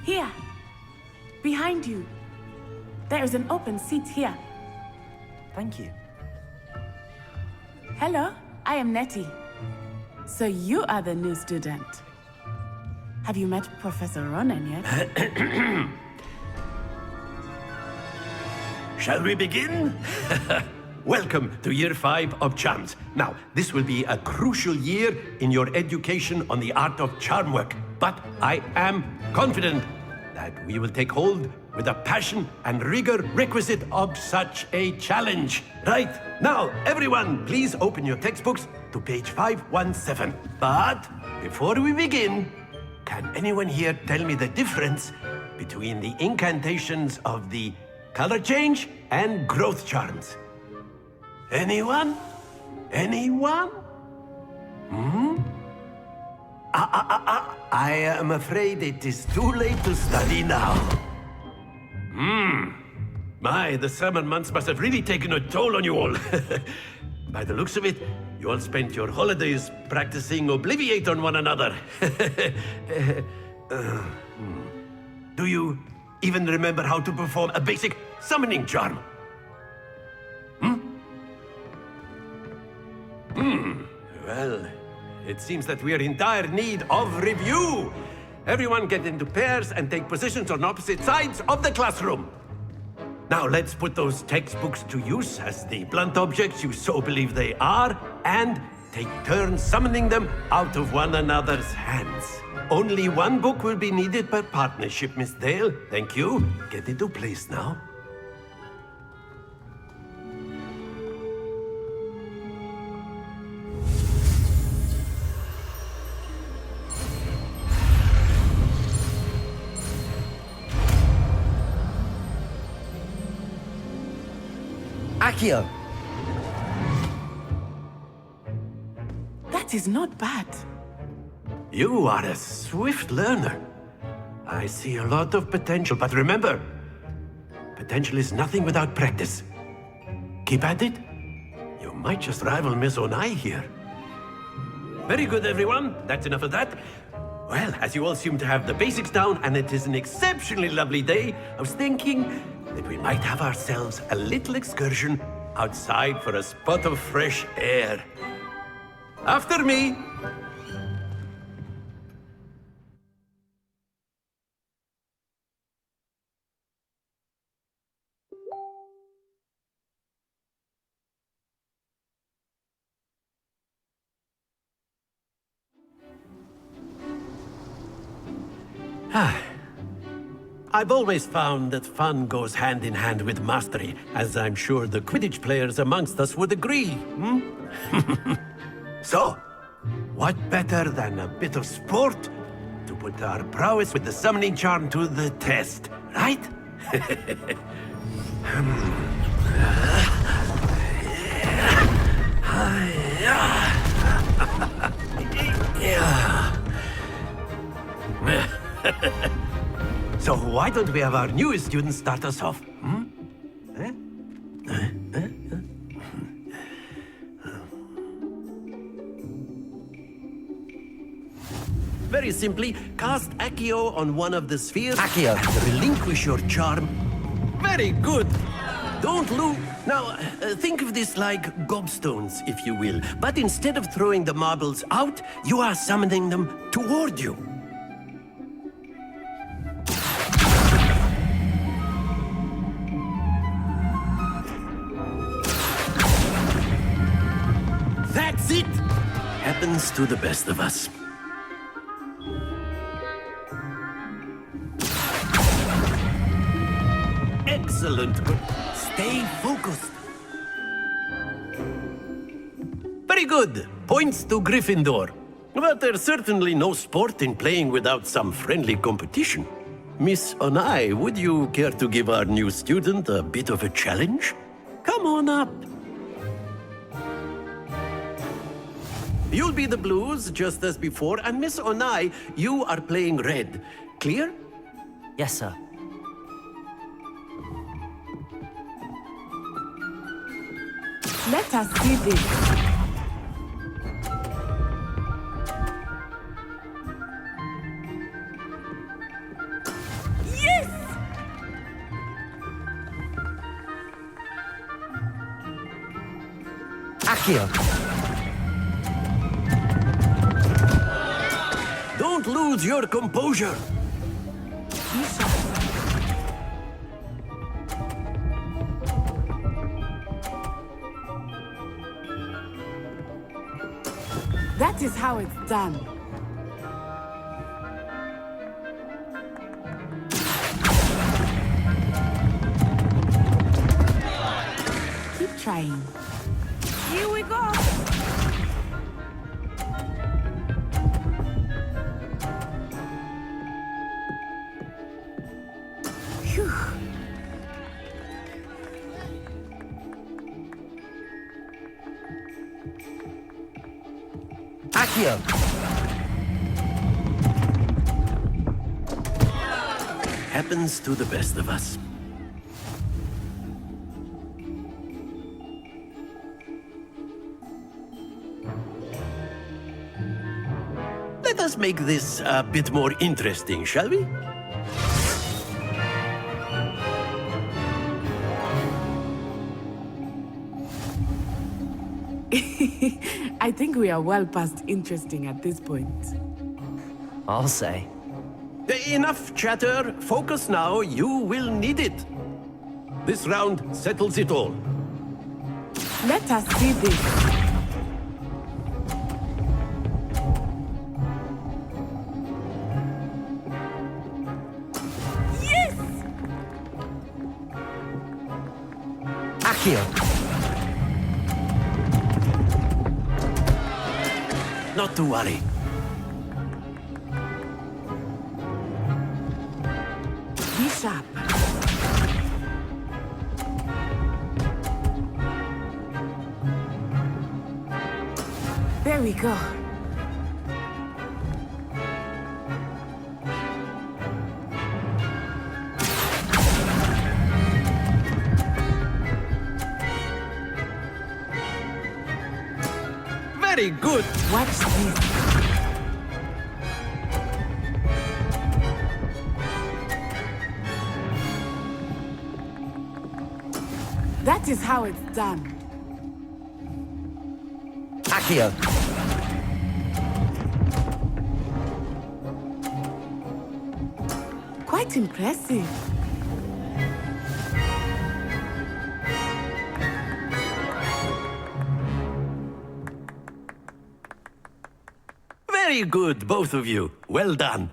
Here. Behind you. There is an open seat here. Thank you. Hello, I am Nettie. So you are the new student. Have you met Professor Ronan yet? Shall we begin? Welcome to Year 5 of Charms. Now, this will be a crucial year in your education on the art of charm work. But I am confident that we will take hold with the passion and rigor requisite of such a challenge. Right, now, everyone, please open your textbooks to page 517. But before we begin, can anyone here tell me the difference between the incantations of the color change and growth charms? Anyone? Anyone? I am afraid it is too late to study now. My, the summer months must have really taken a toll on you all. By the looks of it, you all spent your holidays practicing Obliviate on one another. Do you even remember how to perform a basic summoning charm? Well, it seems that we are in dire need of review. Everyone get into pairs and take positions on opposite sides of the classroom. Now let's put those textbooks to use as the blunt objects you so believe they are, and take turns summoning them out of one another's hands. Only one book will be needed per partnership, Miss Dale. Thank you. Get into place now. Accio! That is not bad. You are a swift learner. I see a lot of potential, but remember, potential is nothing without practice. Keep at it. You might just rival Miss Onai here. Very good, everyone. That's enough of that. Well, as you all seem to have the basics down, and it is an exceptionally lovely day, I was thinking that we might have ourselves a little excursion outside for a spot of fresh air. After me! I've always found that fun goes hand in hand with mastery, as I'm sure the Quidditch players amongst us would agree, So, what better than a bit of sport to put our prowess with the summoning charm to the test, right? So why don't we have our newest student start us off? Very simply, cast Accio on one of the spheres. Accio. And relinquish your charm. Very good. Don't lose. Now, think of this like gobstones, if you will. But instead of throwing the marbles out, you are summoning them toward you. That's it! Happens to the best of us. Excellent. Stay focused. Very good. Points to Gryffindor. But there's certainly no sport in playing without some friendly competition. Miss Onai, would you care to give our new student a bit of a challenge? Come on up. You'll be the blues, just as before, and Miss Onai, you are playing red. Clear? Yes, sir. Let us see this. Accio! Don't lose your composure. That is how it's done. Keep trying. Here we go. Phew. Accio! Happens to the best of us. Let us make this a bit more interesting, shall we? I think we are well past interesting at this point. I'll say. Enough chatter. Focus now. You will need it. This round settles it all. Let us see this. Yes! Accio! Not to worry. Be sharp. There we go. Very good. Watch this. That is how it's done. Accio! Quite impressive. Very good, both of you. Well done.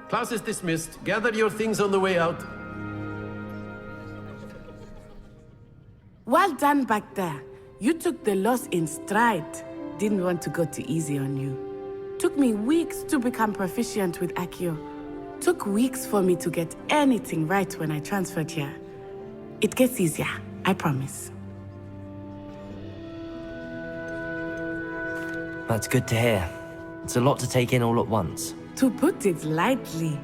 Class is dismissed. Gather your things on the way out. Well done back there. You took the loss in stride. Didn't want to go too easy on you. Took me weeks to become proficient with Accio. Took weeks for me to get anything right when I transferred here. It gets easier, I promise. That's good to hear. It's a lot to take in all at once. To put it lightly,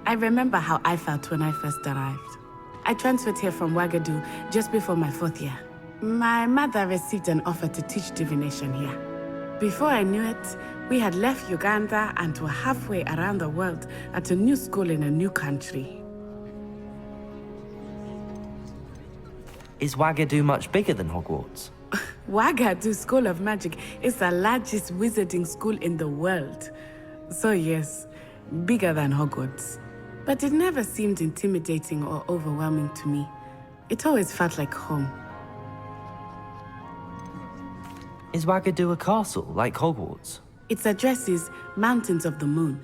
I remember how I felt when I first arrived. I transferred here from Wagadu just before my 4th year. My mother received an offer to teach divination here. Before I knew it, we had left Uganda and were halfway around the world at a new school in a new country. Is Wagadu much bigger than Hogwarts? Wagadu School of Magic is the largest wizarding school in the world. So yes, bigger than Hogwarts. But it never seemed intimidating or overwhelming to me. It always felt like home. Is Wagadu a castle, like Hogwarts? Its address is Mountains of the Moon.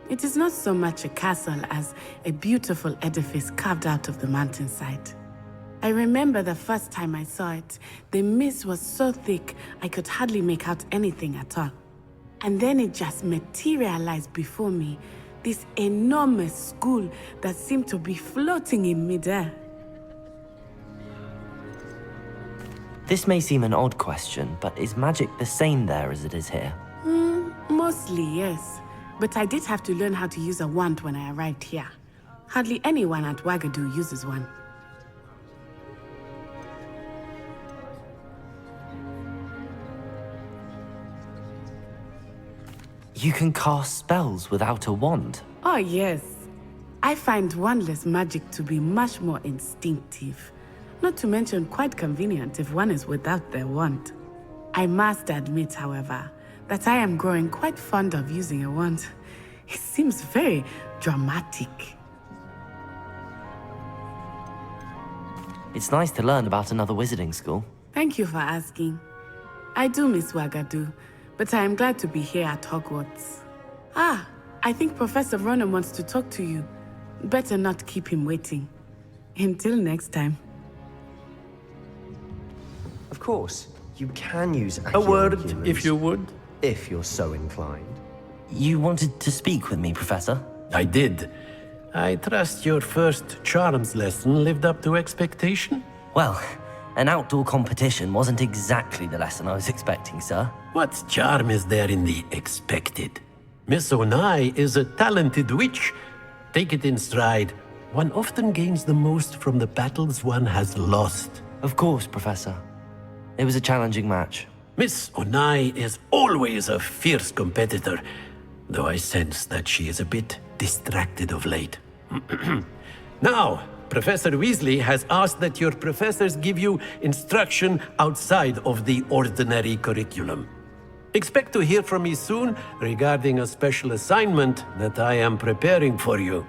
It is not so much a castle as a beautiful edifice carved out of the mountainside. I remember the first time I saw it, the mist was so thick I could hardly make out anything at all. And then it just materialized before me, this enormous school that seemed to be floating in midair. This may seem an odd question, but is magic the same there as it is here? Mostly, yes. But I did have to learn how to use a wand when I arrived here. Hardly anyone at Wagadu uses one. You can cast spells without a wand. Oh, yes. I find wandless magic to be much more instinctive. Not to mention quite convenient if one is without their wand. I must admit, however, that I am growing quite fond of using a wand. It seems very dramatic. It's nice to learn about another wizarding school. Thank you for asking. I do miss Wagadu, but I am glad to be here at Hogwarts. Ah, I think Professor Ronan wants to talk to you. Better not keep him waiting. Until next time. Of course, you can use A word, humans, if you would. if you're so inclined. You wanted to speak with me, Professor? I did. I trust your first charms lesson lived up to expectation? Well, an outdoor competition wasn't exactly the lesson I was expecting, sir. What charm is there in the expected? Miss Onai is a talented witch. Take it in stride. One often gains the most from the battles one has lost. Of course, Professor. It was a challenging match. Miss Onai is always a fierce competitor, though I sense that she is a bit distracted of late. Now, Professor Weasley has asked that your professors give you instruction outside of the ordinary curriculum. Expect to hear from me soon regarding a special assignment that I am preparing for you.